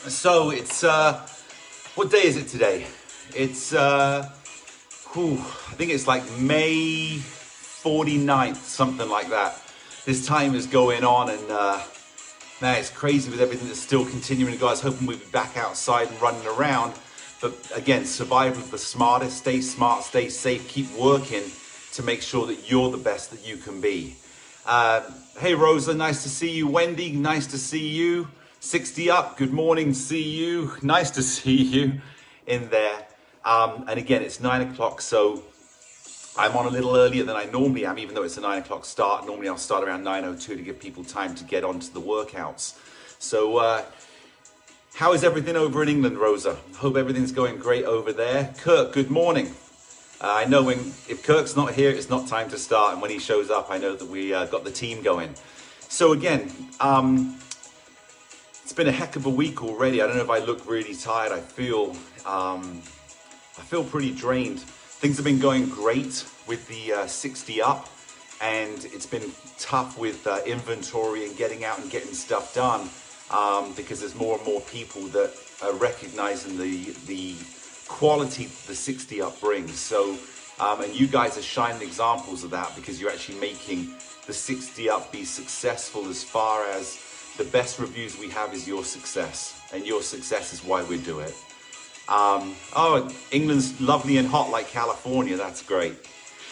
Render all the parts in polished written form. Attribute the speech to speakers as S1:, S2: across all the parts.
S1: So it's, what day is it today? It's, I think it's like May 49th, something like that. This time is going on and man, it's crazy with everything that's still continuing to go. I was hoping we'd be back outside and running around. But again, survival of the smartest, stay smart, stay safe, keep working to make sure that you're the best that you can be. Hey Rosa, nice to see you. Wendy, nice to see you. 60 up, good morning, see you. Nice to see you in there. And again, it's 9 o'clock, so I'm on a little earlier than I normally am, even though it's a 9 o'clock start. Normally I'll start around 9:02 to give people time to get onto the workouts. So how is everything over in England, Rosa? Hope everything's going great over there. Kirk, good morning. I know if Kirk's not here, it's not time to start. And when he shows up, I know that we got the team going. So again, it's been a heck of a week already. I don't know if I look really tired. I feel pretty drained. Things have been going great with the 60 up, and it's been tough with inventory and getting out and getting stuff done because there's more and more people that are recognizing the quality the 60 up brings. So, and you guys are shining examples of that because you're actually making the 60 up be successful. As far as the best reviews we have is your success, and your success is why we do it. Oh, England's lovely and hot like California. That's great.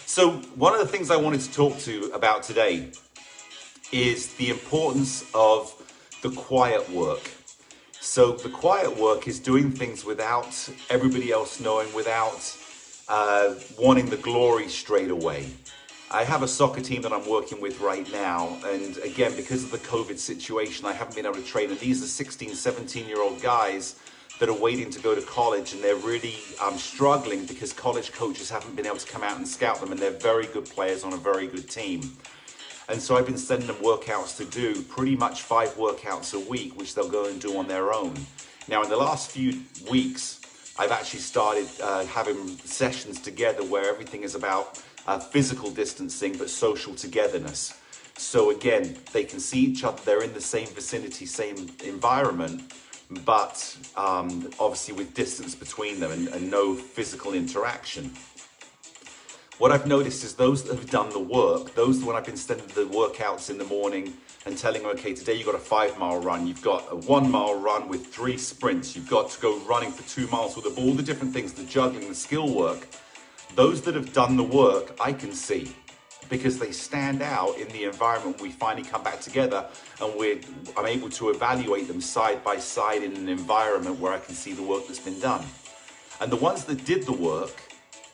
S1: So one of the things I wanted to talk to about today is the importance of the quiet work. So the quiet work is doing things without everybody else knowing, without wanting the glory straight away. I have a soccer team that I'm working with right now, and again, because of the COVID situation, I haven't been able to train, and these are 16, 17-year-old guys that are waiting to go to college, and they're really struggling because college coaches haven't been able to come out and scout them, and they're very good players on a very good team. And so I've been sending them workouts to do, pretty much 5 workouts a week, which they'll go and do on their own. Now, in the last few weeks, I've actually started having sessions together where everything is about physical distancing, but social togetherness. So again, they can see each other, they're in the same vicinity, same environment, but obviously with distance between them and no physical interaction. What I've noticed is those that have done the work, those when I've been sending the workouts in the morning and telling them, okay, today you've got a 5-mile run, you've got a 1-mile run with 3 sprints, you've got to go running for 2 miles with all the different things, the juggling, the skill work. Those that have done the work, I can see, because they stand out in the environment. We finally come back together and I'm able to evaluate them side by side in an environment where I can see the work that's been done. And the ones that did the work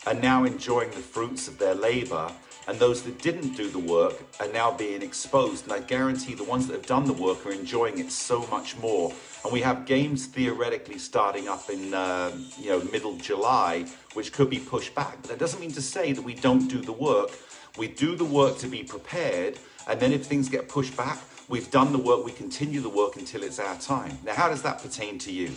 S1: are now enjoying the fruits of their labor, and those that didn't do the work are now being exposed. And I guarantee the ones that have done the work are enjoying it so much more. And we have games theoretically starting up in middle July, which could be pushed back. But that doesn't mean to say that we don't do the work. We do the work to be prepared, and then if things get pushed back, we've done the work, we continue the work until it's our time. Now, how does that pertain to you?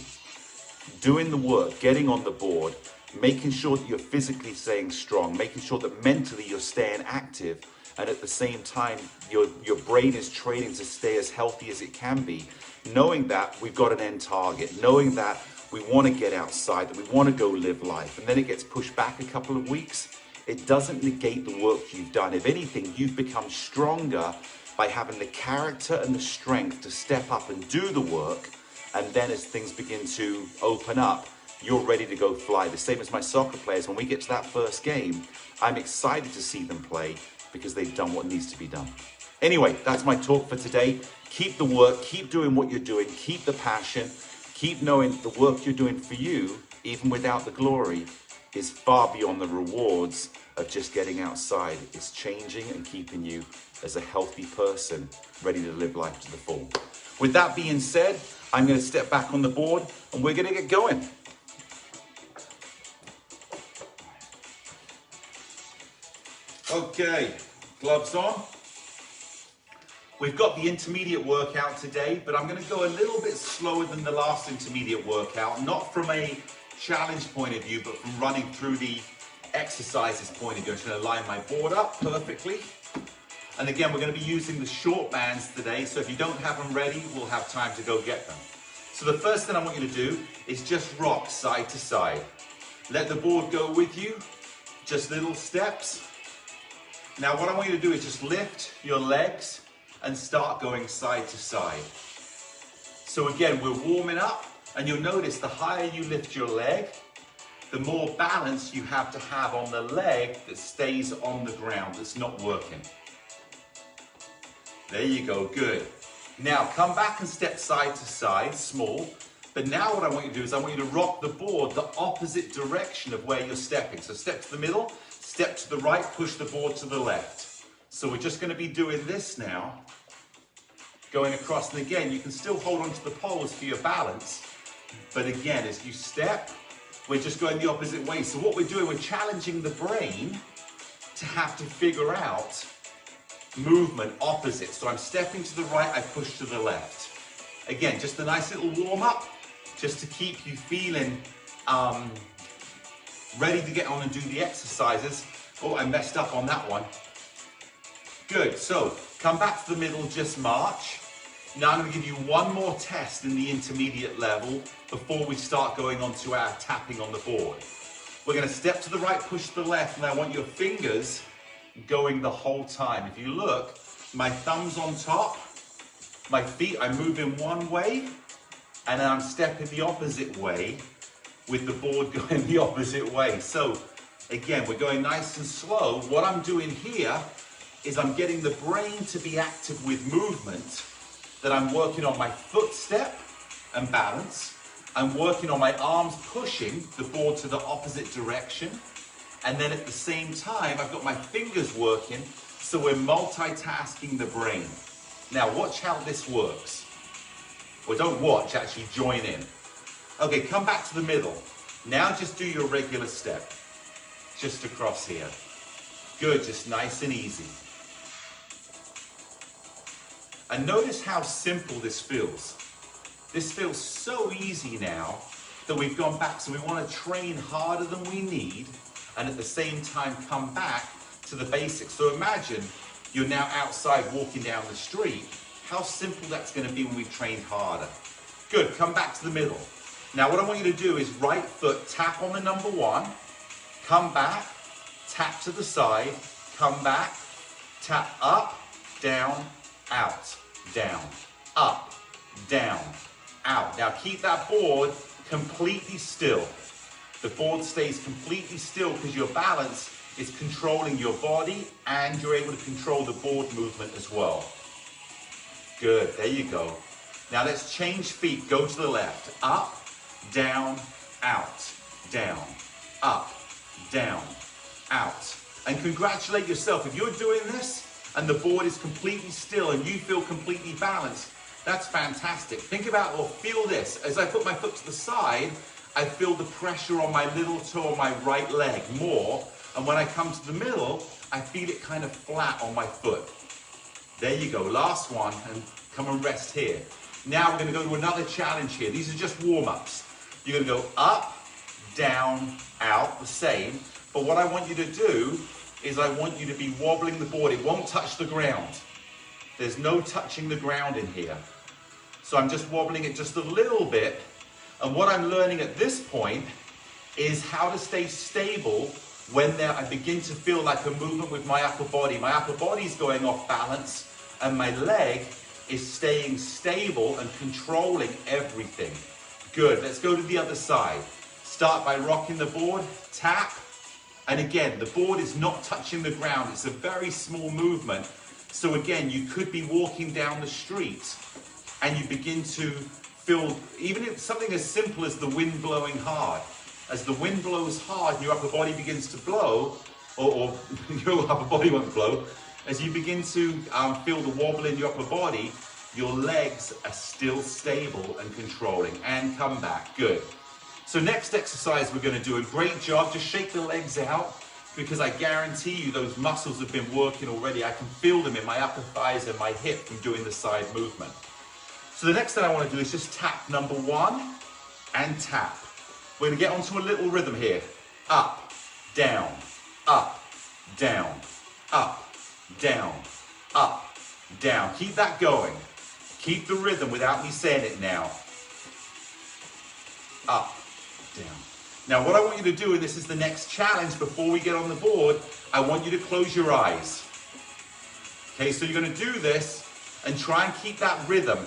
S1: Doing the work, getting on the board, making sure that you're physically staying strong, making sure that mentally you're staying active, and at the same time, your brain is training to stay as healthy as it can be, knowing that we've got an end target, knowing that we want to get outside, that we want to go live life, and then it gets pushed back a couple of weeks. It doesn't negate the work you've done. If anything, you've become stronger by having the character and the strength to step up and do the work, and then as things begin to open up, you're ready to go fly. The same as my soccer players, when we get to that first game, I'm excited to see them play because they've done what needs to be done. Anyway, that's my talk for today. Keep the work, keep doing what you're doing, keep the passion, keep knowing the work you're doing for you, even without the glory, is far beyond the rewards of just getting outside. It's changing and keeping you as a healthy person, ready to live life to the full. With that being said, I'm going to step back on the board and we're going to get going. Okay, gloves on. We've got the intermediate workout today, but I'm going to go a little bit slower than the last intermediate workout, not from a challenge point of view, but from running through the exercises point of view. I'm just going to line my board up perfectly. And again, we're going to be using the short bands today, so if you don't have them ready, we'll have time to go get them. So the first thing I want you to do is just rock side to side. Let the board go with you, just little steps. Now what I want you to do is just lift your legs and start going side to side. So again, we're warming up, and you'll notice the higher you lift your leg, the more balance you have to have on the leg that stays on the ground, that's not working. There you go, good. Now come back and step side to side, small. But now what I want you to do is I want you to rock the board the opposite direction of where you're stepping. So step to the middle, step to the right, push the board to the left. So we're just going to be doing this now, going across. And again, you can still hold onto the poles for your balance. But again, as you step, we're just going the opposite way. So what we're doing, we're challenging the brain to have to figure out movement opposite. So I'm stepping to the right, I push to the left. Again, just a nice little warm up, just to keep you feeling ready to get on and do the exercises. Oh, I messed up on that one. Good, so come back to the middle, just march. Now I'm going to give you one more test in the intermediate level before we start going on to our tapping on the board. We're going to step to the right, push to the left, and I want your fingers going the whole time. If you look, my thumb's on top, my feet, I'm moving one way, and then I'm stepping the opposite way with the board going the opposite way. So again, we're going nice and slow. What I'm doing here is I'm getting the brain to be active with movement, that I'm working on my foot step and balance. I'm working on my arms pushing the board to the opposite direction. And then at the same time, I've got my fingers working, so we're multitasking the brain. Now watch how this works. Well, don't watch, actually join in. Okay, come back to the middle. Now just do your regular step. Just across here. Good, just nice and easy. And notice how simple this feels. This feels so easy now that we've gone back. So we want to train harder than we need, and at the same time come back to the basics. So imagine you're now outside walking down the street. How simple that's going to be when we've trained harder. Good, come back to the middle. Now what I want you to do is right foot, tap on the number one, come back, tap to the side, come back, tap up, down, out, down, up, down, out. Now keep that board completely still. The board stays completely still because your balance is controlling your body, and you're able to control the board movement as well. Good, there you go. Now let's change feet, go to the left, up, down, out, down, up, down, out. And congratulate yourself. If you're doing this and the board is completely still and you feel completely balanced, that's fantastic. Think about or feel this. As I put my foot to the side, I feel the pressure on my little toe on my right leg more. And when I come to the middle, I feel it kind of flat on my foot. There you go, last one, and come and rest here. Now we're gonna go to another challenge here. These are just warm-ups. You're gonna go up, down, out, the same. But what I want you to do is I want you to be wobbling the board. It won't touch the ground. There's no touching the ground in here. So I'm just wobbling it just a little bit. And what I'm learning at this point is how to stay stable when I begin to feel like a movement with my upper body. My upper body's going off balance and my leg is staying stable and controlling everything. Good, let's go to the other side. Start by rocking the board, tap, and again, the board is not touching the ground. It's a very small movement. So again, you could be walking down the street and you begin to feel, even if something as simple as the wind blowing hard. As the wind blows hard and your upper body begins to blow, or your upper body won't blow, as you begin to feel the wobble in your upper body, your legs are still stable and controlling. And come back, good. So next exercise we're going to do, a great job, just shake the legs out, because I guarantee you those muscles have been working already. I can feel them in my upper thighs and my hip from doing the side movement. So the next thing I want to do is just tap number one and tap. We're going to get onto a little rhythm here. Up, down, up, down, up, down, up, down. Keep that going. Keep the rhythm without me saying it now. up, down. Now what I want you to do, and this is the next challenge before we get on the board, I want you to close your eyes. Okay, so you're going to do this and try and keep that rhythm.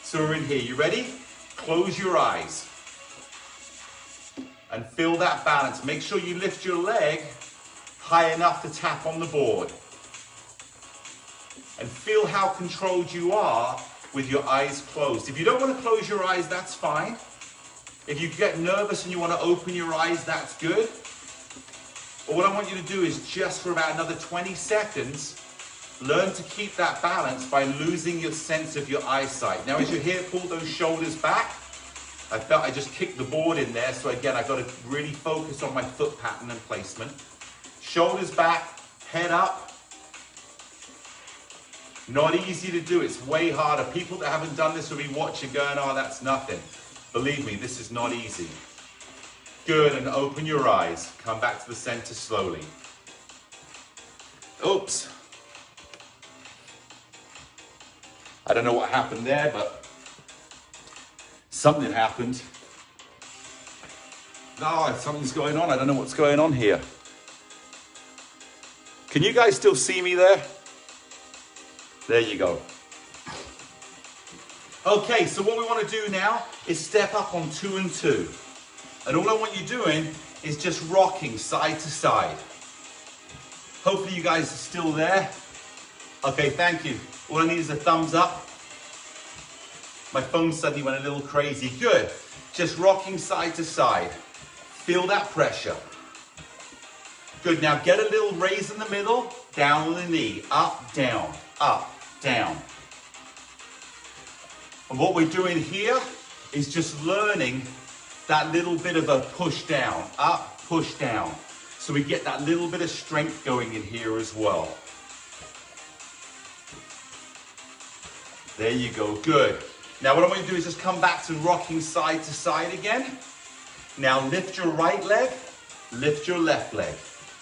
S1: So we're in here, you ready? Close your eyes. And feel that balance. Make sure you lift your leg high enough to tap on the board. And feel how controlled you are with your eyes closed. If you don't want to close your eyes, that's fine. If you get nervous and you want to open your eyes, that's good. But what I want you to do is just for about another 20 seconds, learn to keep that balance by losing your sense of your eyesight. Now as you're here, pull those shoulders back. I felt I just kicked the board in there, so again, I've got to really focus on my foot pattern and placement. Shoulders back, head up. Not easy to do, it's way harder. People that haven't done this will be watching going, oh, that's nothing. Believe me, this is not easy. Good, and open your eyes. Come back to the center slowly. Oops. I don't know what happened there, but something happened. No, something's going on. I don't know what's going on here. Can you guys still see me there? There you go. Okay, so what we want to do now is step up on 2 and 2. And all I want you doing is just rocking side to side. Hopefully you guys are still there. Okay, thank you. All I need is a thumbs up. My phone suddenly went a little crazy. Good. Just rocking side to side. Feel that pressure. Good. Now get a little raise in the middle, down on the knee, up, down, down. And what we're doing here is just learning that little bit of a push down, up, push down. So we get that little bit of strength going in here as well. There you go, good. Now what I want you to do is just come back to rocking side to side again. Now lift your right leg, lift your left leg.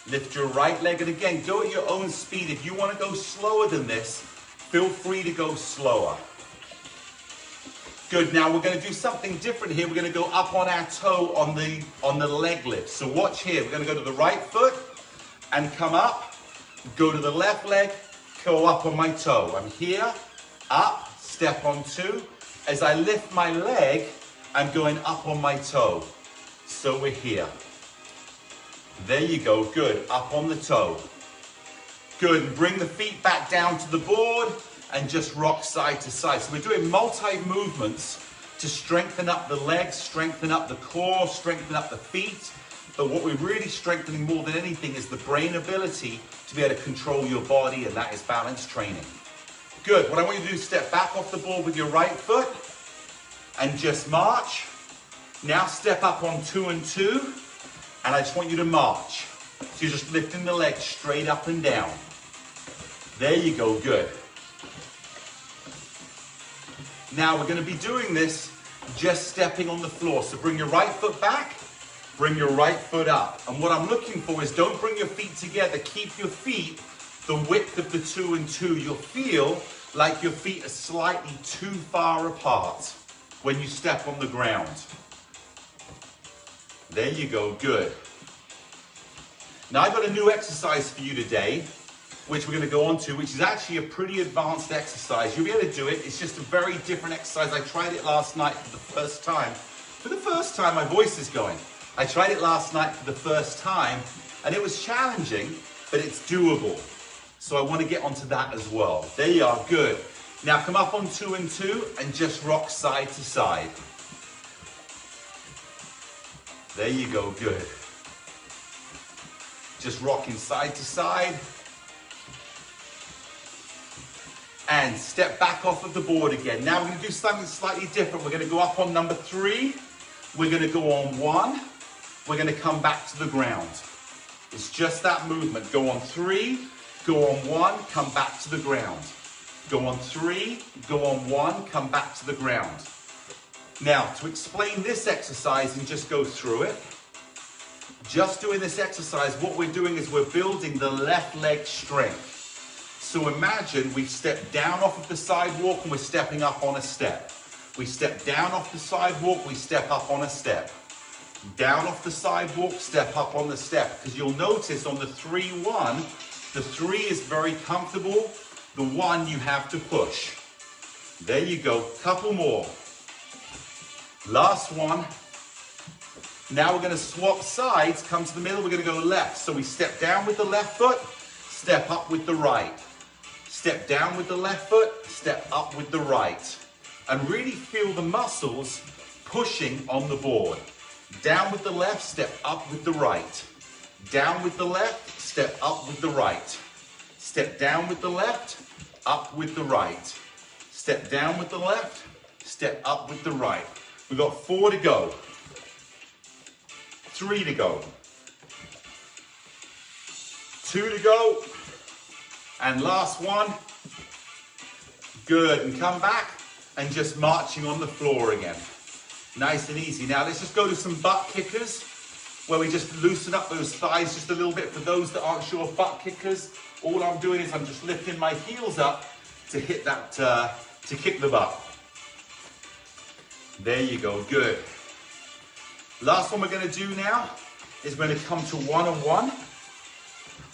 S1: Lift your right leg, and again, go at your own speed. If you want to go slower than this, feel free to go slower. Good, now we're going to do something different here. We're going to go up on our toe on the leg lift. So watch here, we're going to go to the right foot and come up, go to the left leg, go up on my toe. I'm here, up, step on 2. As I lift my leg, I'm going up on my toe. So we're here. There you go, good, up on the toe. Good, and bring the feet back down to the board and just rock side to side. So we're doing multi-movements to strengthen up the legs, strengthen up the core, strengthen up the feet. But what we're really strengthening more than anything is the brain ability to be able to control your body, and that is balance training. Good, what I want you to do is step back off the board with your right foot and just march. Now step up on 2 and 2. And I just want you to march. So you're just lifting the legs straight up and down. There you go, good. Now we're going to be doing this just stepping on the floor. So bring your right foot back, bring your right foot up. And what I'm looking for is don't bring your feet together. Keep your feet the width of the 2 and 2. You'll feel like your feet are slightly too far apart when you step on the ground. There you go, good. Now I've got a new exercise for you today, which we're going to go on to, which is actually a pretty advanced exercise. You'll be able to do it. It's just a very different exercise. I tried it last night for the first time. For the first time, my voice is going. I tried it last night for the first time, and it was challenging, but it's doable. So I want to get onto that as well. There you are, good. Now come up on 2 and 2 and just rock side to side. There you go, good. Just rocking side to side. And step back off of the board again. Now we're going to do something slightly different. We're going to go up on number 3. We're going to go on 1. We're going to come back to the ground. It's just that movement. Go on 3, go on 1, come back to the ground. Go on 3, go on 1, come back to the ground. Now, to explain this exercise and just go through it, just doing this exercise, what we're doing is we're building the left leg strength. So imagine we've stepped down off of the sidewalk and we're stepping up on a step. We step down off the sidewalk, we step up on a step. Down off the sidewalk, step up on the step. Because you'll notice on the 3-1, the 3 is very comfortable. The 1 you have to push. There you go, couple more. Last one. Now we're gonna swap sides, come to the middle, we're gonna go left. So we step down with the left foot, step up with the right. Step down with the left foot, step up with the right. And really feel the muscles pushing on the board. Down with the left, step up with the right. Down with the left, step up with the right. Step down with the left, up with the right. Step down with the left, step up with the right. We've got 4 to go. 3 to go. 2 to go. And last one. Good. And come back and just marching on the floor again. Nice and easy. Now let's just go to some butt kickers where we just loosen up those thighs just a little bit. For those that aren't sure of butt kickers, all I'm doing is I'm just lifting my heels up to hit that, to kick the butt. There you go, good. Last one we're gonna do now is we're gonna come to one-on-one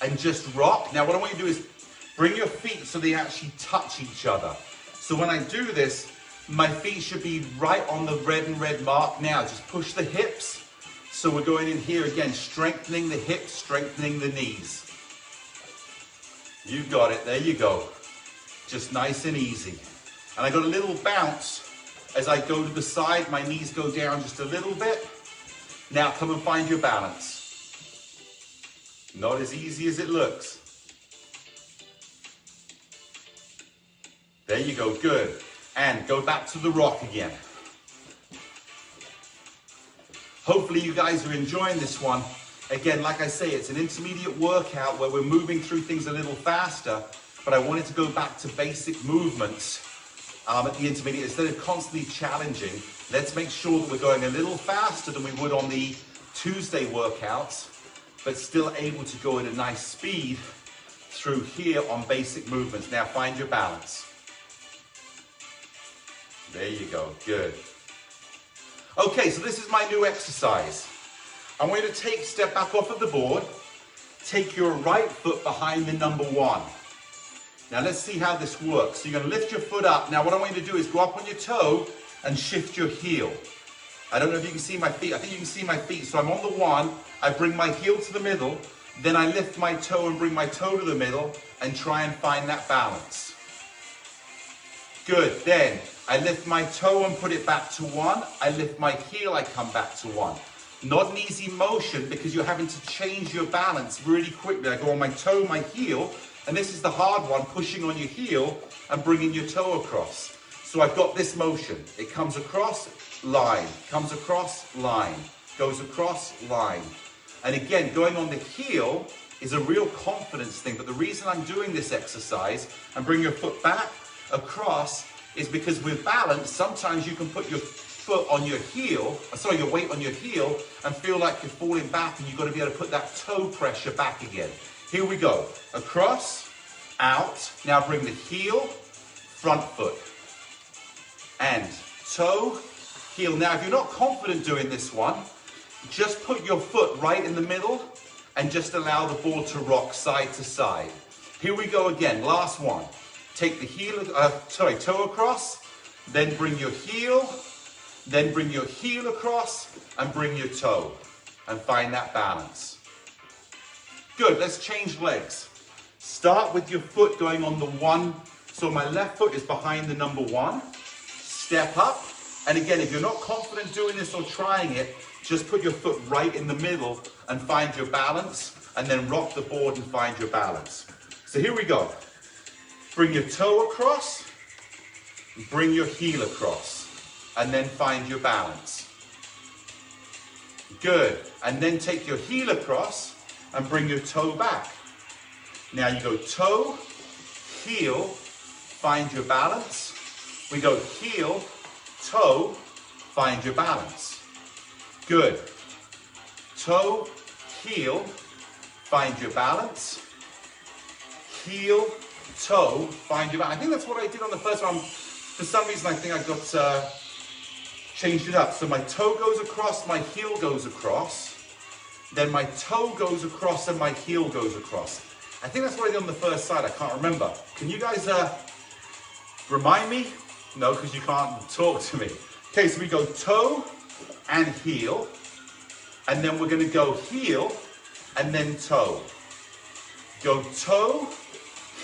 S1: and just rock. Now what I want you to do is bring your feet so they actually touch each other. So when I do this, my feet should be right on the red and red mark. Now just push the hips. So we're going in here again, strengthening the hips, strengthening the knees. You got it, there you go. Just nice and easy. And I got a little bounce as I go to the side, my knees go down just a little bit. Now come and find your balance. Not as easy as it looks. There you go, good. And go back to the rock again. Hopefully you guys are enjoying this one. Again, like I say, it's an intermediate workout where we're moving through things a little faster, but I wanted to go back to basic movements at the intermediate. Instead of constantly challenging, let's make sure that we're going a little faster than we would on the Tuesday workouts, but still able to go at a nice speed through here on basic movements. Now find your balance. There you go, good. Okay, so this is my new exercise. I want you to step back off of the board, take your right foot behind the number 1. Now let's see how this works. So you're going to lift your foot up. Now what I want you to do is go up on your toe and shift your heel. I don't know if you can see my feet. I think you can see my feet. So I'm on the 1, I bring my heel to the middle, then I lift my toe and bring my toe to the middle and try and find that balance. Good, then I lift my toe and put it back to 1. I lift my heel, I come back to 1. Not an easy motion because you're having to change your balance really quickly. I go on my toe, my heel, and this is the hard one, pushing on your heel and bringing your toe across. So I've got this motion. It comes across, line, comes across, line, goes across, line. And again, going on the heel is a real confidence thing, but the reason I'm doing this exercise and bring your foot back across is because with balance, sometimes you can put your foot on your heel, your weight on your heel, and feel like you're falling back, and you've got to be able to put that toe pressure back again. Here we go. Across, out. Now bring the heel, front foot, and toe, heel. Now if you're not confident doing this one, just put your foot right in the middle and just allow the ball to rock side to side. Here we go again, last one. Take the heel, toe across, then bring your heel, then bring your heel across and bring your toe and find that balance. Good, let's change legs. Start with your foot going on the 1. So my left foot is behind the number 1. Step up. And again, if you're not confident doing this or trying it, just put your foot right in the middle and find your balance, and then rock the board and find your balance. So here we go. Bring your toe across, bring your heel across, and then find your balance. Good. And then take your heel across and bring your toe back. Now you go toe, heel, find your balance. We go heel, toe, find your balance. Good. Toe, heel, find your balance. Heel, toe, find your balance. I think that's what I did on the first one. For some reason, I think I got changed it up. So my toe goes across, my heel goes across, then my toe goes across and my heel goes across. I think that's what I did on the first side, I can't remember. Can you guys remind me? No, because you can't talk to me. Okay, so we go toe and heel, and then we're gonna go heel and then toe. Go toe,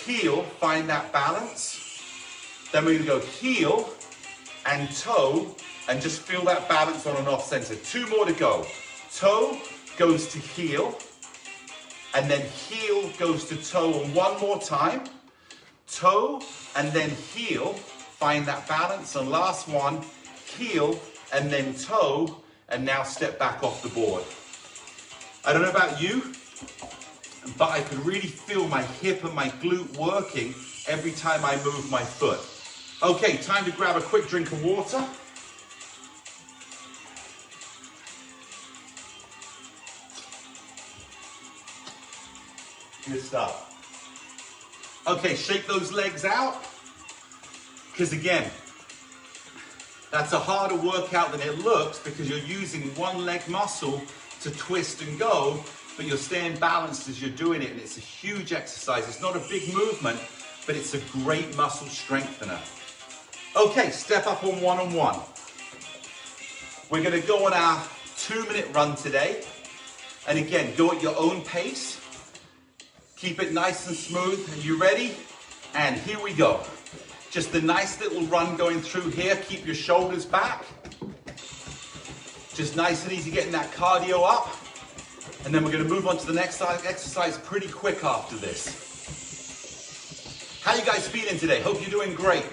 S1: heel, find that balance. Then we're gonna go heel and toe, and just feel that balance on and off center. 2 more to go. Toe goes to heel, and then heel goes to toe. And 1 more time. Toe and then heel, find that balance. And last one, heel and then toe, and now step back off the board. I don't know about you, but I could really feel my hip and my glute working every time I move my foot. Okay, time to grab a quick drink of water. Good stuff. Okay, shake those legs out. Because again, that's a harder workout than it looks because you're using one leg muscle to twist and go, but you're staying balanced as you're doing it, and it's a huge exercise. It's not a big movement, but it's a great muscle strengthener. Okay, step up on one-on-one. We're gonna go on our 2-minute run today. And again, go at your own pace. Keep it nice and smooth. Are you ready? And here we go. Just a nice little run going through here. Keep your shoulders back. Just nice and easy getting that cardio up. And then we're going to move on to the next exercise pretty quick after this. How you guys feeling today? Hope you're doing great.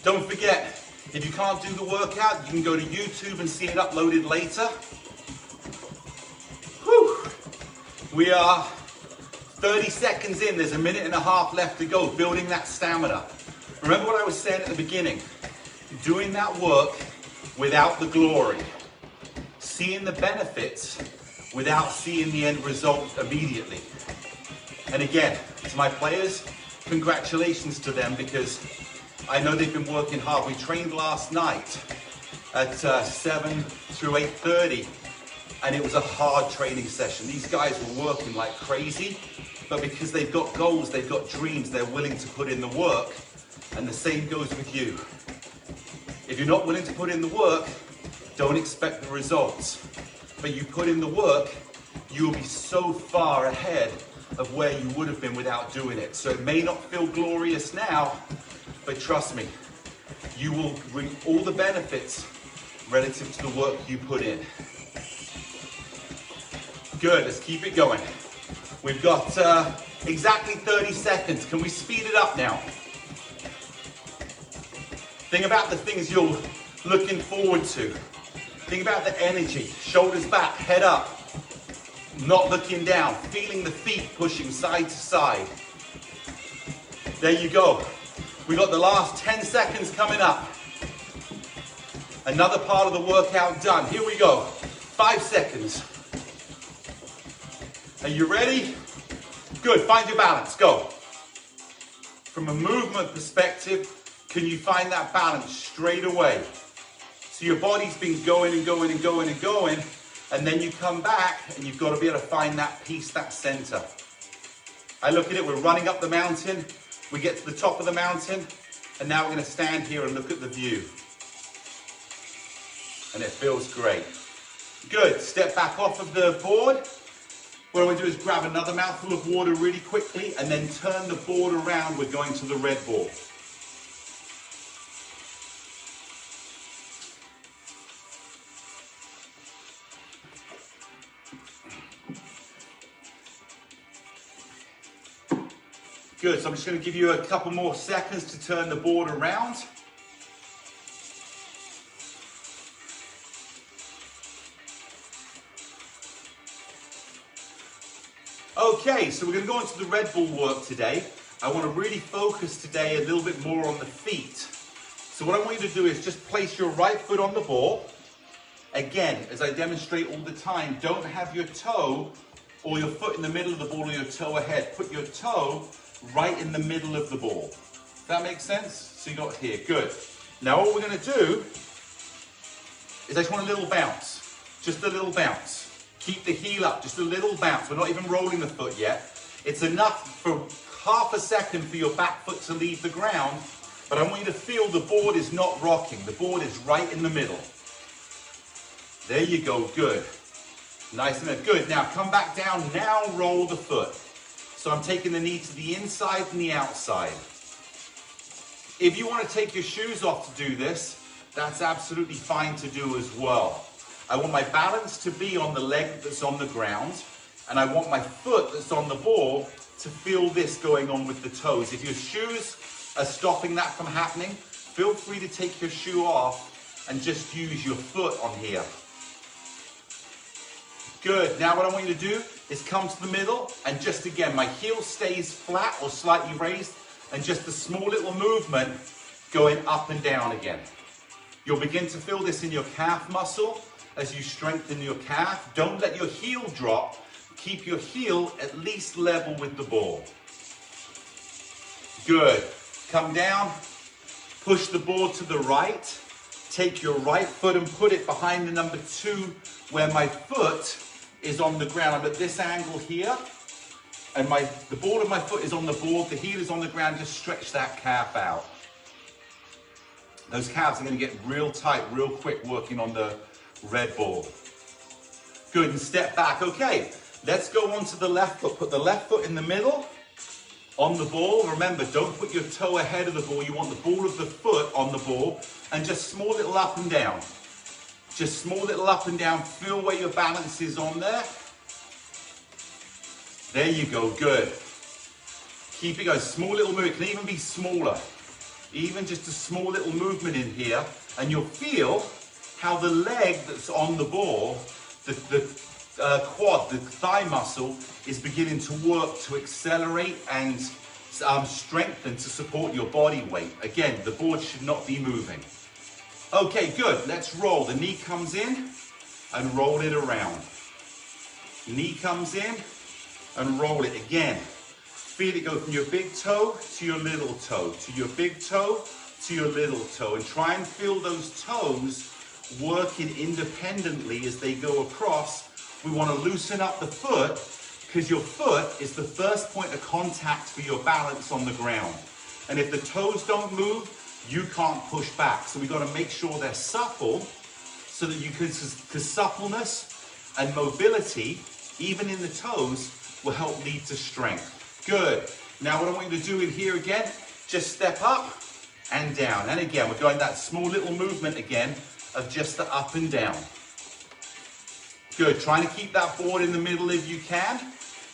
S1: Don't forget, if you can't do the workout, you can go to YouTube and see it uploaded later. Whew. We are 30 seconds in. There's a 1.5 minutes left to go, building that stamina. Remember what I was saying at the beginning. Doing that work without the glory. Seeing the benefits without seeing the end result immediately. And again, to my players, congratulations to them because I know they've been working hard. We trained last night at 7 through 8:30, and it was a hard training session. These guys were working like crazy, but because they've got goals, they've got dreams, they're willing to put in the work, and the same goes with you. If you're not willing to put in the work, don't expect the results. But you put in the work, you'll be so far ahead of where you would have been without doing it. So it may not feel glorious now, but trust me, you will bring all the benefits relative to the work you put in. Good, let's keep it going. We've got exactly 30 seconds. Can we speed it up now? Think about the things you're looking forward to. Think about the energy, shoulders back, head up, not looking down, feeling the feet pushing side to side. There you go. We got the last 10 seconds coming up. Another part of the workout done. Here we go. 5 seconds. Are you ready? Good, find your balance, go. From a movement perspective, can you find that balance straight away? So your body's been going and going and going and going, and then you come back and you've got to be able to find that peace, that center. I look at it, we're running up the mountain, we get to the top of the mountain, and now we're going to stand here and look at the view. And it feels great. Good, step back off of the board. What I'm going to do is grab another mouthful of water really quickly and then turn the board around. We're going to the red ball. Good, so I'm just going to give you a couple more seconds to turn the board around. Okay, so we're going to go into the red ball work today. I want to really focus today a little bit more on the feet. So what I want you to do is just place your right foot on the ball. Again, as I demonstrate all the time, don't have your toe or your foot in the middle of the ball or your toe ahead. Put your toe right in the middle of the ball. Does that make sense? So you got here, good. Now what we're going to do is I just want a little bounce. Just a little bounce. Keep the heel up, just a little bounce. We're not even rolling the foot yet. It's enough for half a second for your back foot to leave the ground, but I want you to feel the board is not rocking. The board is right in the middle. There you go, good. Nice and good. Now come back down, now roll the foot. So I'm taking the knee to the inside and the outside. If you want to take your shoes off to do this, that's absolutely fine to do as well. I want my balance to be on the leg that's on the ground, and I want my foot that's on the ball to feel this going on with the toes. If your shoes are stopping that from happening, feel free to take your shoe off and just use your foot on here. Good. Now what I want you to do is come to the middle, and just again, my heel stays flat or slightly raised, and just a small little movement going up and down again. You'll begin to feel this in your calf muscle as you strengthen your calf. Don't let your heel drop. Keep your heel at least level with the ball. Good. Come down, push the ball to the right. Take your right foot and put it behind the number 2 where my foot is on the ground. I'm at this angle here, and the ball of my foot is on the board, the heel is on the ground. Just stretch that calf out. Those calves are going to get real tight real quick working on the red ball. Good, and step back. Okay, let's go on to the left foot. Put the left foot in the middle on the ball. Remember, don't put your toe ahead of the ball. You want the ball of the foot on the ball, and just small little up and down. Just small little up and down. Feel where your balance is on there. There you go, good. Keep it going, small little move. It can even be smaller. Even just a small little movement in here, and you'll feel how the leg that's on the ball, the quad, the thigh muscle, is beginning to work to accelerate and strengthen to support your body weight. Again, the board should not be moving. Okay, good. Let's roll. The knee comes in and roll it around. Knee comes in and roll it again. Feel it go from your big toe to your little toe, to your big toe to your little toe, and try and feel those toes working independently as they go across. We want to loosen up the foot, because your foot is the first point of contact for your balance on the ground. And if the toes don't move, you can't push back. So we've got to make sure they're supple, so that you can, because suppleness and mobility, even in the toes, will help lead to strength. Good. Now what I want you to do in here again, just step up and down. And again, we're going that small little movement again of just the up and down. Good. Trying to keep that board in the middle if you can.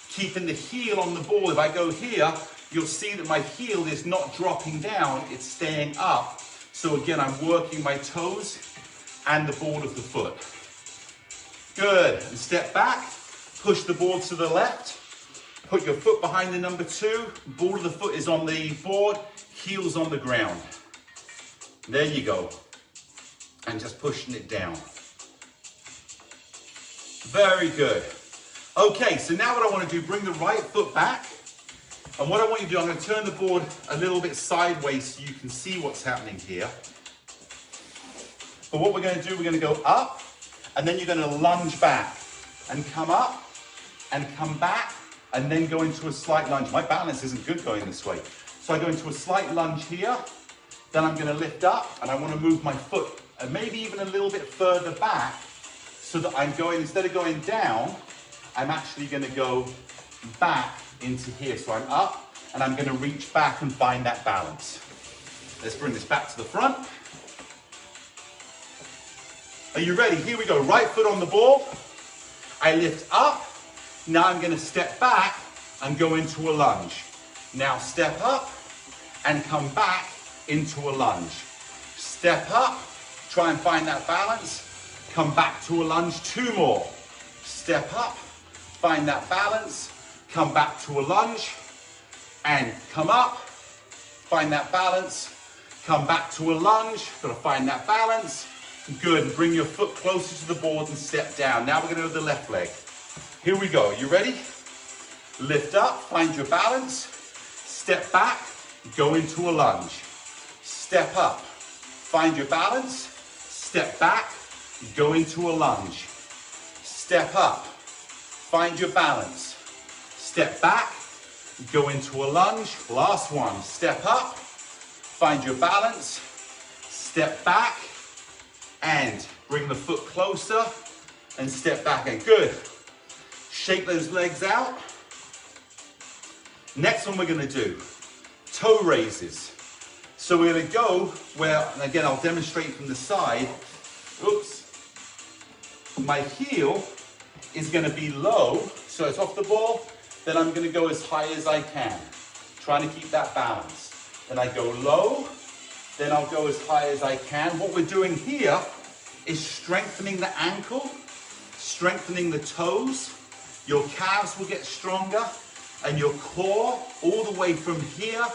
S1: Keeping the heel on the ball. If I go here, you'll see that my heel is not dropping down, it's staying up. So again, I'm working my toes and the ball of the foot. Good. And step back, push the board to the left. Put your foot behind the number 2. Ball of the foot is on the board, heels on the ground. There you go. And just pushing it down. Very good. Okay, so now what I want to do, bring the right foot back. And what I want you to do, I'm going to turn the board a little bit sideways so you can see what's happening here. But what we're going to do, we're going to go up, and then you're going to lunge back and come up and come back, and then go into a slight lunge. My balance isn't good going this way. So I go into a slight lunge here, then I'm gonna lift up, and I wanna move my foot, and maybe even a little bit further back, so that I'm going, instead of going down, I'm actually gonna go back into here. So I'm up, and I'm gonna reach back and find that balance. Let's bring this back to the front. Are you ready? Here we go, right foot on the ball. I lift up. Now I'm going to step back and go into a lunge. Now step up and come back into a lunge. Step up, try and find that balance. Come back to a lunge, 2 more. Step up, find that balance. Come back to a lunge and come up. Find that balance. Come back to a lunge. Got to find that balance. Good. And bring your foot closer to the board and step down. Now we're going to do the left leg. Here we go. You ready? Lift up, find your balance, step back, go into a lunge. Step up, Find your balance, step back, go into a lunge. Step up, find your balance, step back, go into a lunge. Last one, step up, find your balance, step back, and bring the foot closer and step back in. Good. Shake those legs out. Next one we're going to do, toe raises. So we're going to go where, and again I'll demonstrate from the side. Oops. My heel is going to be low, so it's off the ball. Then I'm going to go as high as I can, trying to keep that balance. Then I go low, then I'll go as high as I can. What we're doing here is strengthening the ankle, strengthening the toes. Your calves will get stronger, and your core, all the way from here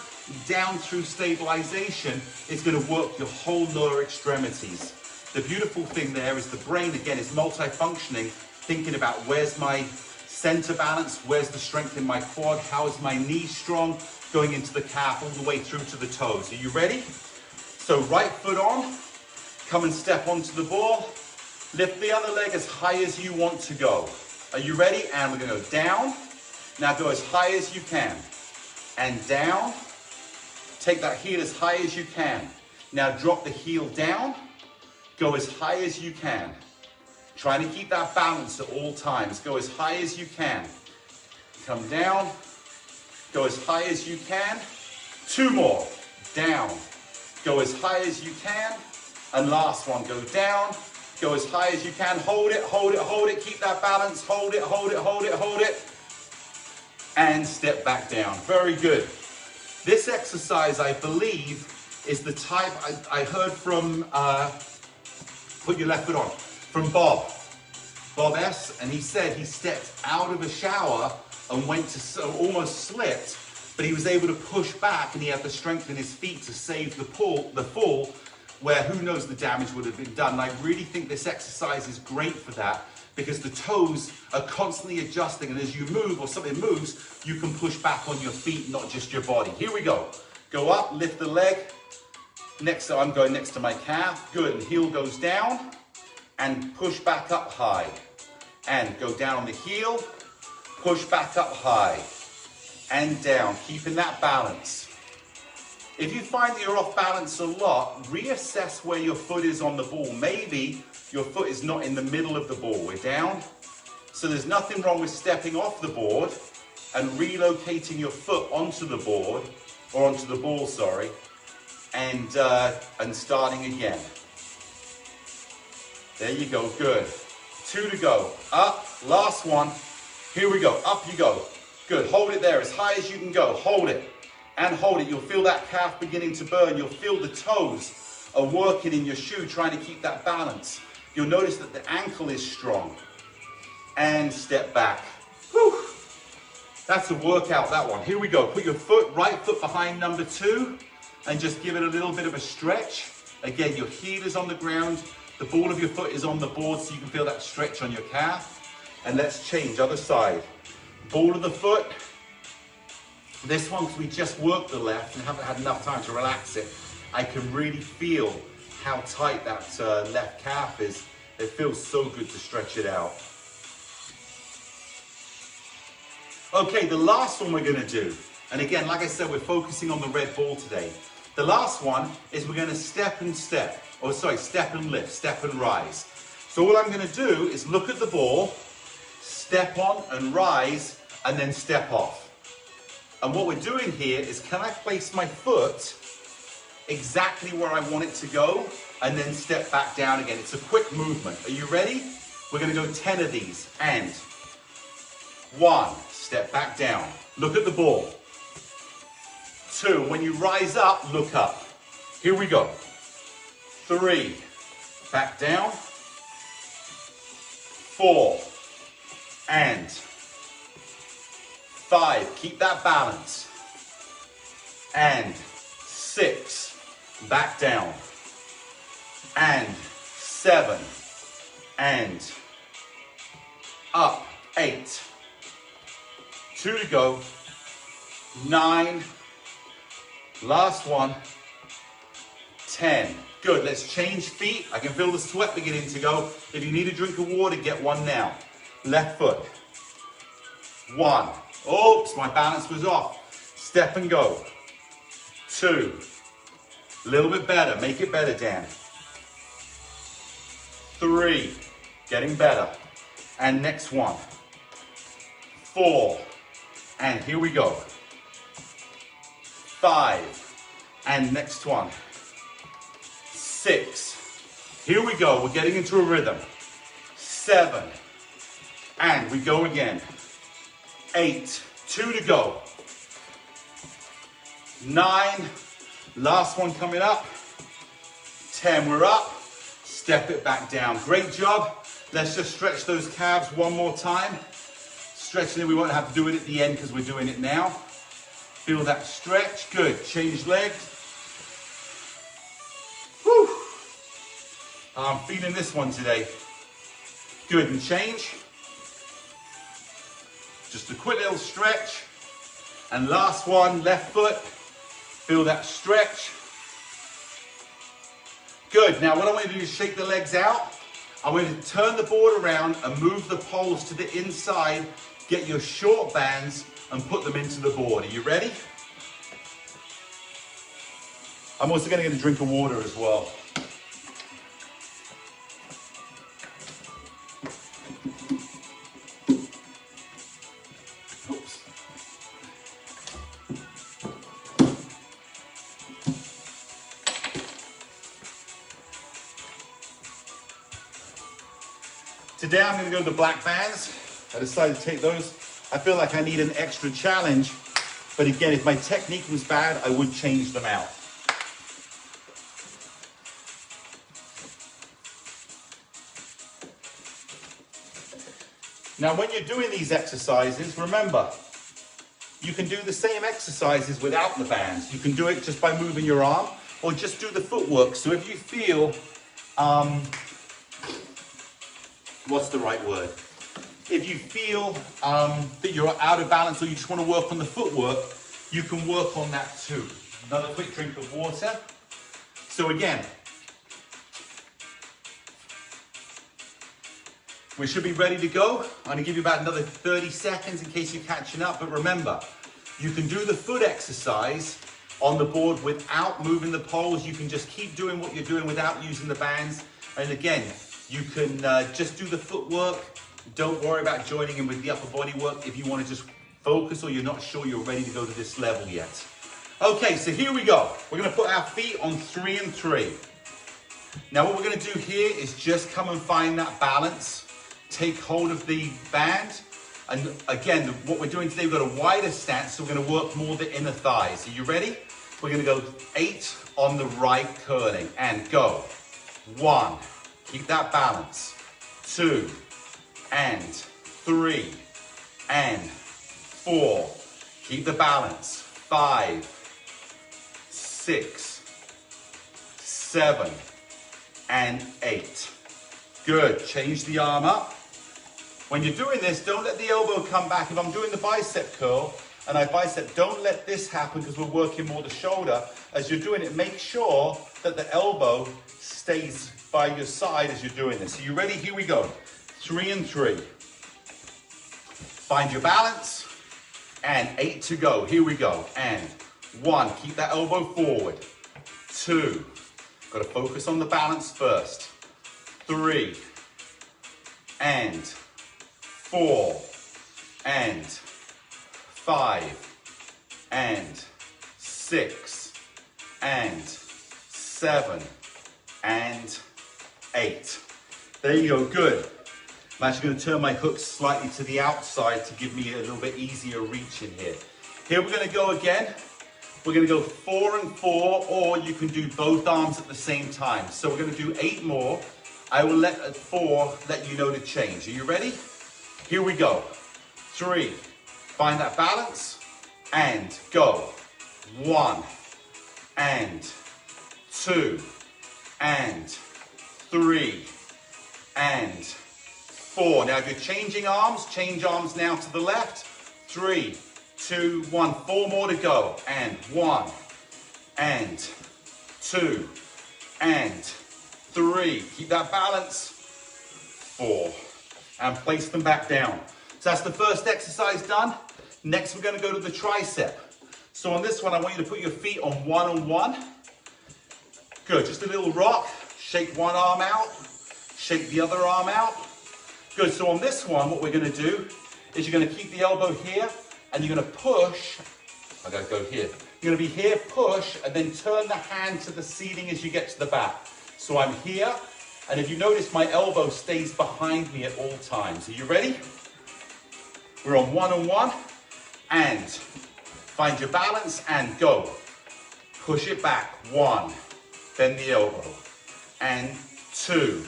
S1: down through stabilization, is going to work your whole lower extremities. The beautiful thing there is the brain, again, is multifunctioning, thinking about where's my center balance, where's the strength in my quad, how is my knee strong, going into the calf all the way through to the toes. Are you ready? So right foot on, come and step onto the ball, lift the other leg as high as you want to go. Are you ready? And we're going to go down. Now go as high as you can. And down. Take that heel as high as you can. Now drop the heel down. Go as high as you can. Trying to keep that balance at all times. Go as high as you can. Come down. Go as high as you can. Two more. Down. Go as high as you can. And last one. Go down. Go as high as you can. Hold it, hold it, hold it. Keep that balance. Hold it, hold it, hold it, hold it. And step back down. Very good. This exercise, I believe, is the type I heard from, put your left foot on, from Bob S. And he said he stepped out of a shower and went to, almost slipped, but he was able to push back and he had the strength in his feet to save the fall, where who knows the damage would have been done. And I really think this exercise is great for that, because the toes are constantly adjusting, and as you move or something moves, you can push back on your feet, not just your body. Here we go. Go up, lift the leg. So I'm going next to my calf. Good, and heel goes down, and push back up high. And go down on the heel, push back up high, and down, keeping that balance. If you find that you're off balance a lot, reassess where your foot is on the ball. Maybe your foot is not in the middle of the ball. We're down. So there's nothing wrong with stepping off the board and relocating your foot onto the board, or onto the ball, sorry, and starting again. There you go, good. Two to go. Up, last one. Here we go, up you go. Good, hold it there as high as you can go. Hold it. And hold it. You'll feel that calf beginning to burn. You'll feel the toes are working in your shoe, trying to keep that balance. You'll notice that the ankle is strong. And step back. Whew. That's a workout, that one. Here we go. Put your foot, right foot behind number 2, and just give it a little bit of a stretch. Again, your heel is on the ground. The ball of your foot is on the board, so you can feel that stretch on your calf. And let's change, other side. Ball of the foot. This one, because we just worked the left and haven't had enough time to relax it, I can really feel how tight that left calf is. It feels so good to stretch it out. Okay, the last one we're going to do, and again, like I said, we're focusing on the red ball today. The last one is we're going to step and step, or sorry, step and lift, step and rise. So all I'm going to do is look at the ball, step on and rise, and then step off. And what we're doing here is, can I place my foot exactly where I want it to go, and then step back down again? It's a quick movement. Are you ready? We're going to go 10 of these. And 1, step back down. Look at the ball. 2, when you rise up, look up. Here we go. 3, back down. 4, and 5, keep that balance. And 6, back down. And 7, and up. 8, 2 to go. 9, last one. 10, Good, let's change feet. I can feel the sweat beginning to go. If you need a drink of water, get one now. Left foot. 1. Oops, my balance was off. Step and go. 2. A little bit better, make it better, Dan. 3. Getting better. And next one. 4. And here we go. 5. And next one. 6. Here we go. We're getting into a rhythm. 7. And we go again. 8. 2 to go. 9. Last one coming up. 10. We're up. Step it back down. Great job. Let's just stretch those calves one more time. Stretching it. We won't have to do it at the end because we're doing it now. Feel that stretch. Good. Change legs. Whew. I'm feeling this one today. Good, and change. Just a quick little stretch. And last one, left foot. Feel that stretch. Good, now what I want you to do is shake the legs out. I want you to turn the board around and move the poles to the inside. Get your short bands and put them into the board. Are you ready? I'm also going to get a drink of water as well. Oops. Today I'm going to go to the black bands. I decided to take those. I feel like I need an extra challenge, but again, if my technique was bad, I would change them out. Now, when you're doing these exercises, remember, you can do the same exercises without the bands. You can do it just by moving your arm, or just do the footwork. So if you feel, what's the right word? If you feel that you're out of balance or you just want to work on the footwork, you can work on that too. Another quick drink of water. So again, we should be ready to go. I'm going to give you about another 30 seconds in case you're catching up. But remember, you can do the foot exercise on the board without moving the poles. You can just keep doing what you're doing without using the bands. And again, you can just do the footwork. Don't worry about joining in with the upper body work if you want to just focus or you're not sure you're ready to go to this level yet. Okay, so here we go. We're going to put our feet on 3 and 3. Now what we're going to do here is just come and find that balance. Take hold of the band. And again, what we're doing today, we've got a wider stance, so we're going to work more the inner thighs. Are you ready? We're going to go 8 on the right curling. And go. 1. Keep that balance. 2. And 3. And 4. Keep the balance. 5. 6. 7. And 8. Good. Change the arm up. When you're doing this, don't let the elbow come back. If I'm doing the bicep curl and I bicep, don't let this happen because we're working more the shoulder. As you're doing it, make sure that the elbow stays by your side as you're doing this. Are you ready? Here we go. 3 and 3. Find your balance. And 8 to go. Here we go. And 1. Keep that elbow forward. 2. Got to focus on the balance first. 3. And 4. And 5. And 6. And 7. And 8. There you go, good. I'm actually going to turn my hooks slightly to the outside to give me a little bit easier reach in here. Here we're going to go again. We're going to go 4 and 4, or you can do both arms at the same time. So we're going to do 8 more. I will let at 4 let you know to change. Are you ready? Here we go. 3. Find that balance. And go. 1. And 2. And 3. And 4. Now if you're changing arms, change arms now to the left. 3, 2, 1. 4 more to go. And 1. And 2. and 3. Keep that balance. 4. And place them back down. So that's the first exercise done. Next, we're going to go to the tricep. So on this one, I want you to put your feet on one. Good, just a little rock. Shake one arm out. Shake the other arm out. Good, so on this one, what we're going to do is you're going to keep the elbow here, and you're going to push. I got to go here. You're going to be here, push, and then turn the hand to the ceiling as you get to the back. So I'm here, and if you notice, my elbow stays behind me at all times. Are you ready? We're on one, and find your balance, and go. Push it back, 1, bend the elbow, and 2,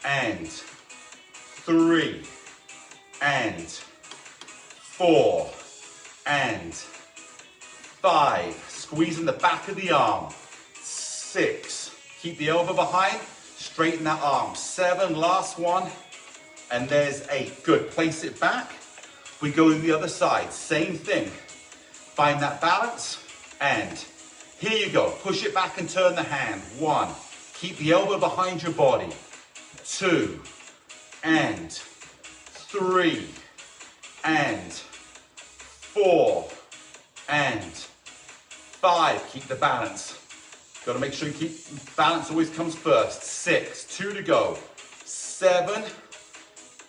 S1: and 3, and 4, and 5. Squeezing the back of the arm. 6. Keep the elbow behind. Straighten that arm. 7. Last one. And there's 8. Good. Place it back. We go to the other side. Same thing. Find that balance. And here you go. Push it back and turn the hand. 1. Keep the elbow behind your body. 2. And 3. And 4. And 5. Keep the balance. Got to make sure you keep balance always comes first. 6. 2 to go. 7.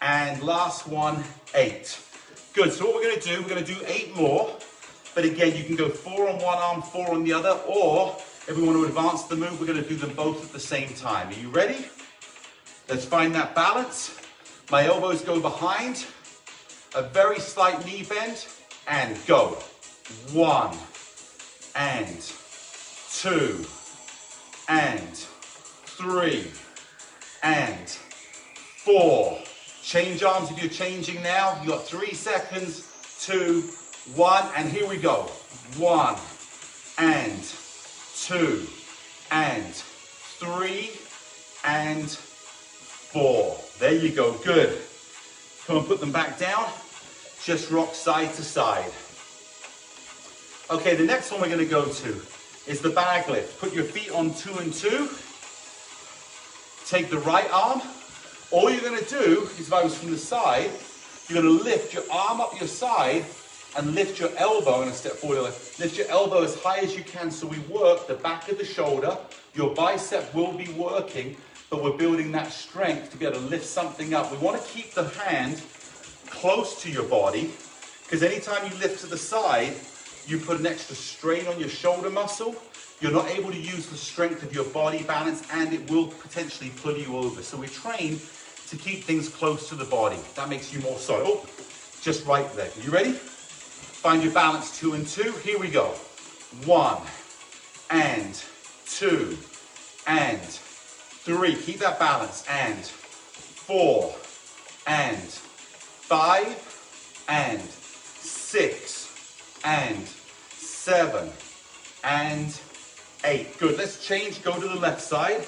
S1: And last one, 8. Good. So what we're going to do, we're going to do 8 more. But again, you can go 4 on one arm, 4 on the other. Or if we want to advance the move, we're going to do them both at the same time. Are you ready? Let's find that balance. My elbows go behind. A very slight knee bend. And go. 1. And 2. And 3. And 4. Change arms if you're changing now. You got 3 seconds. 2, 1, and here we go. 1 and 2 and 3 and 4. There you go. Good. Come and put them back down. Just rock side to side. Okay, the next one we're going to go to is the bag lift. Put your feet on 2 and 2. Take the right arm. All you're going to do is, if I was from the side, you're going to lift your arm up your side and lift your elbow. I'm going to step forward. Lift your elbow as high as you can so we work the back of the shoulder. Your bicep will be working, but we're building that strength to be able to lift something up. We want to keep the hand close to your body, because anytime you lift to the side, you put an extra strain on your shoulder muscle. You're not able to use the strength of your body balance, and it will potentially pull you over. So we train to keep things close to the body. That makes you more solid. Oh, just right there. You ready? Find your balance, 2 and 2. Here we go. 1 and 2 and 3. Keep that balance. And 4 and 5 and 6 and 7 and 8. Good. Let's change. Go to the left side.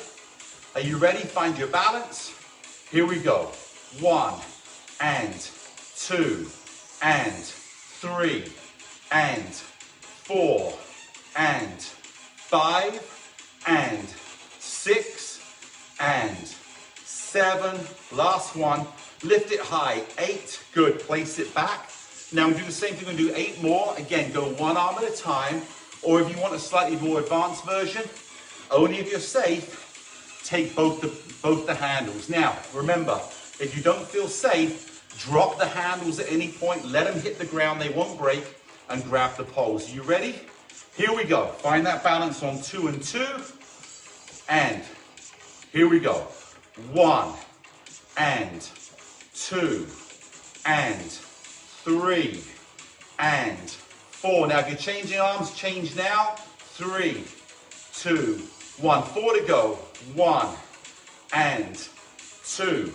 S1: Are you ready? Find your balance. Here we go. 1 and 2 and 3 and 4 and 5 and 6 and 7. Last one. Lift it high. 8. Good. Place it back. Now we do the same thing. We're going to do 8 more. Again, go one arm at a time. Or if you want a slightly more advanced version, only if you're safe, take both the handles. Now, remember, if you don't feel safe, drop the handles at any point, let them hit the ground, they won't break, and grab the poles. Are you ready? Here we go. Find that balance on 2 and 2. And here we go. 1 and 2 and 3 and 4. Now, if you're changing arms, change now. 3, 2, 1. 4 to go. 1 and 2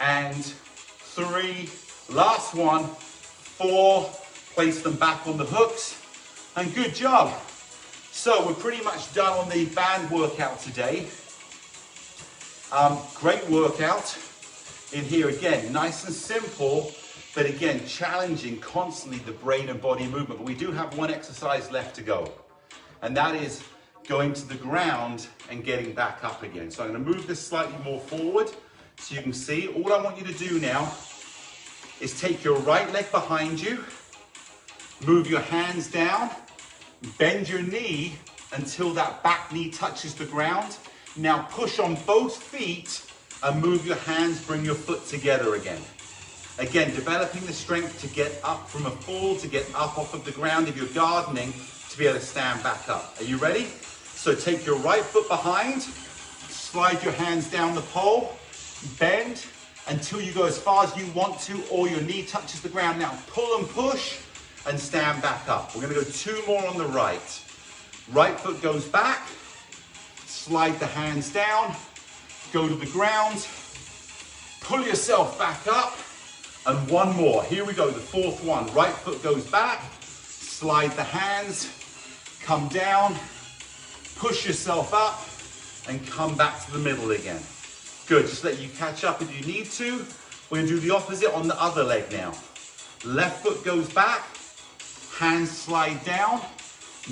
S1: and 3. Last one. 4. Place them back on the hooks. And good job. So we're pretty much done on the band workout today. Great workout in here again. Nice and simple. But again, challenging constantly the brain and body movement. But we do have one exercise left to go. And that is going to the ground and getting back up again. So I'm going to move this slightly more forward so you can see. All I want you to do now is take your right leg behind you, move your hands down, bend your knee until that back knee touches the ground. Now push on both feet and move your hands, bring your foot together again. Again, developing the strength to get up from a fall, to get up off of the ground if you're gardening, to be able to stand back up. Are you ready? So take your right foot behind, slide your hands down the pole, bend until you go as far as you want to, or your knee touches the ground. Now pull and push and stand back up. We're gonna go 2 more on the right. Right foot goes back, slide the hands down, go to the ground, pull yourself back up, and 1 more. Here we go, the 4th one. Right foot goes back, slide the hands, come down, push yourself up, and come back to the middle again. Good, just let you catch up if you need to. We're gonna do the opposite on the other leg now. Left foot goes back, hands slide down,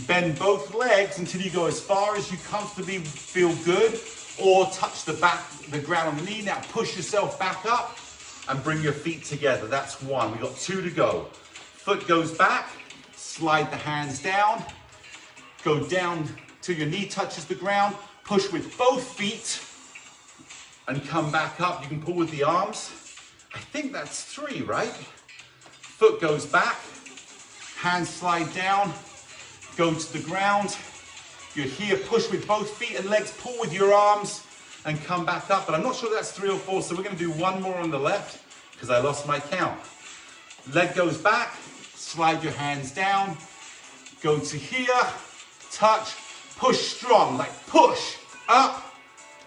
S1: bend both legs until you go as far as you comfortably feel good, or touch the ground on the knee. Now push yourself back up and bring your feet together. That's 1. We've got 2 to go. Foot goes back, slide the hands down, go down till your knee touches the ground, push with both feet and come back up. You can pull with the arms. I think that's 3, right? Foot goes back, hands slide down, go to the ground. You're here, push with both feet and legs, pull with your arms and come back up. But I'm not sure that's 3 or 4, so we're gonna do 1 more on the left because I lost my count. Leg goes back, slide your hands down, go to here, touch, push strong, like push, up,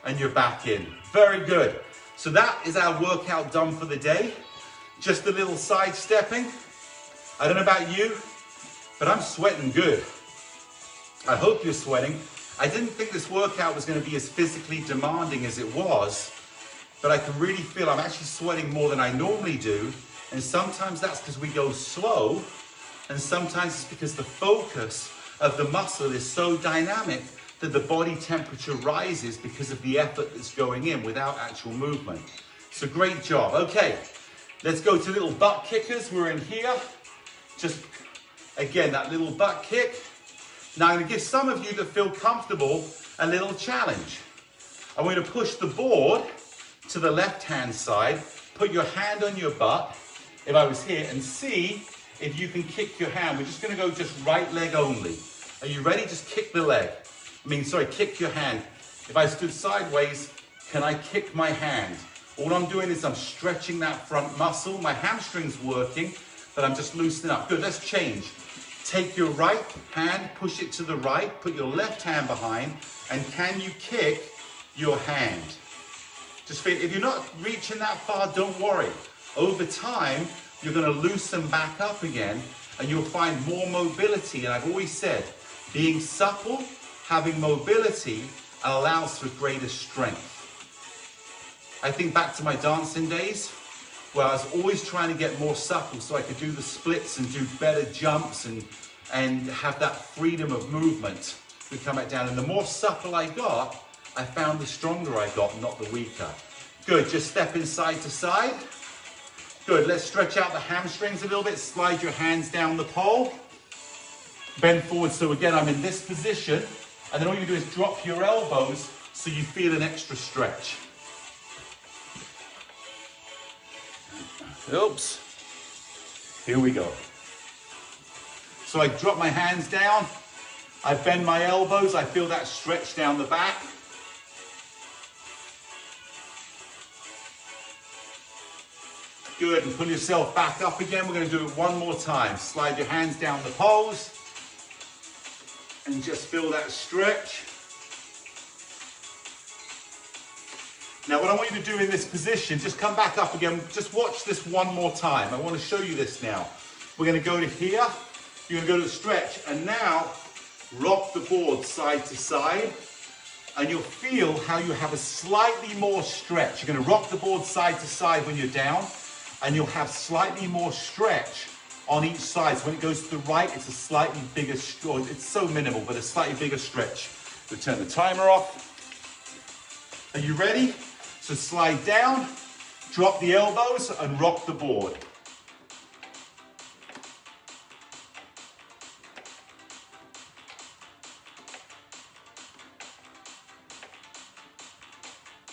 S1: and you're back in. Very good. So that is our workout done for the day. Just a little sidestepping. I don't know about you, but I'm sweating good. I hope you're sweating. I didn't think this workout was going to be as physically demanding as it was, but I can really feel I'm actually sweating more than I normally do. And sometimes that's because we go slow, and sometimes it's because the focus of the muscle is so dynamic that the body temperature rises because of the effort that's going in without actual movement. So great job. Okay, let's go to little butt kickers. We're in here. Just, again, that little butt kick. Now I'm going to give some of you that feel comfortable a little challenge. I want you to push the board to the left-hand side, put your hand on your butt, if I was here, and see if you can kick your hand. We're just going to go just right leg only. Are you ready? Just kick the leg. Kick your hand. If I stood sideways, can I kick my hand? All I'm doing is I'm stretching that front muscle. My hamstring's working, but I'm just loosening up. Good, let's change. Take your right hand, push it to the right, put your left hand behind, and can you kick your hand? Just feel, if you're not reaching that far, don't worry. Over time, you're going to loosen back up again, and you'll find more mobility. And I've always said, being supple, having mobility, allows for greater strength. I think back to my dancing days, where I was always trying to get more supple so I could do the splits and do better jumps and have that freedom of movement. We come back down, and the more supple I got, I found the stronger I got, not the weaker. Good, just stepping side to side. Good, let's stretch out the hamstrings a little bit. Slide your hands down the pole. Bend forward, so again, I'm in this position, and then all you do is drop your elbows so you feel an extra stretch. Oops. Here we go. So I drop my hands down, I bend my elbows, I feel that stretch down the back. Good, and pull yourself back up again. We're going to do it 1 more time. Slide your hands down the poles and just feel that stretch. Now what I want you to do in this position, just come back up again, just watch this 1 more time. I want to show you this now. We're going to go to here, you're going to go to the stretch, and now rock the board side to side, and you'll feel how you have a slightly more stretch. You're going to rock the board side to side when you're down, and you'll have slightly more stretch on each side. So when it goes to the right, it's a slightly bigger stretch. It's so minimal, but a slightly bigger stretch. We turn the timer off. Are you ready? So slide down, drop the elbows, and rock the board.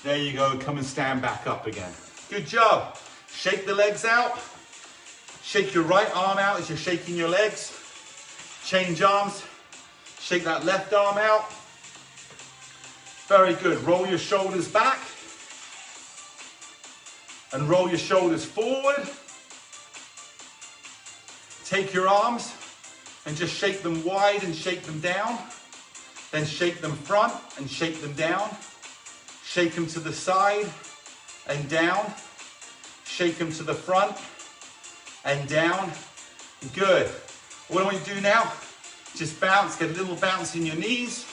S1: There you go, come and stand back up again. Good job. Shake the legs out. Shake your right arm out as you're shaking your legs. Change arms. Shake that left arm out. Very good. Roll your shoulders back. And roll your shoulders forward. Take your arms and just shake them wide and shake them down. Then shake them front and shake them down. Shake them to the side and down. Shake them to the front and down. Good. What I want you to do now, just bounce, get a little bounce in your knees.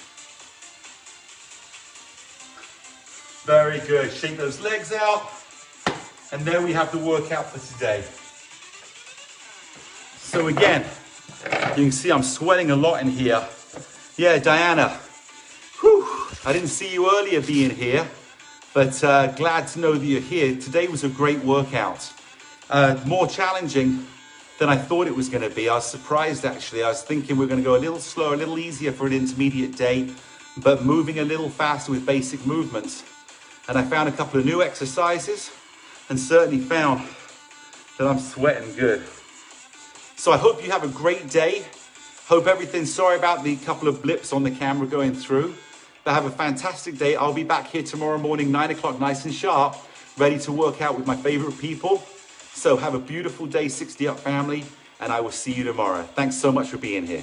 S1: Very good. Shake those legs out. And there we have the workout for today. So again, you can see I'm sweating a lot in here. Yeah, Diana. Whew, I didn't see you earlier being here, but glad to know that you're here. Today was a great workout. More challenging than I thought it was going to be. I was surprised actually. I was thinking we're going to go a little slower, a little easier for an intermediate day, but moving a little faster with basic movements. And I found a couple of new exercises and certainly found that I'm sweating good. So I hope you have a great day. Hope everything, sorry about the couple of blips on the camera going through, but have a fantastic day. I'll be back here tomorrow morning, 9 o'clock, nice and sharp, ready to work out with my favorite people. So have a beautiful day, 60 Up family, and I will see you tomorrow. Thanks so much for being here.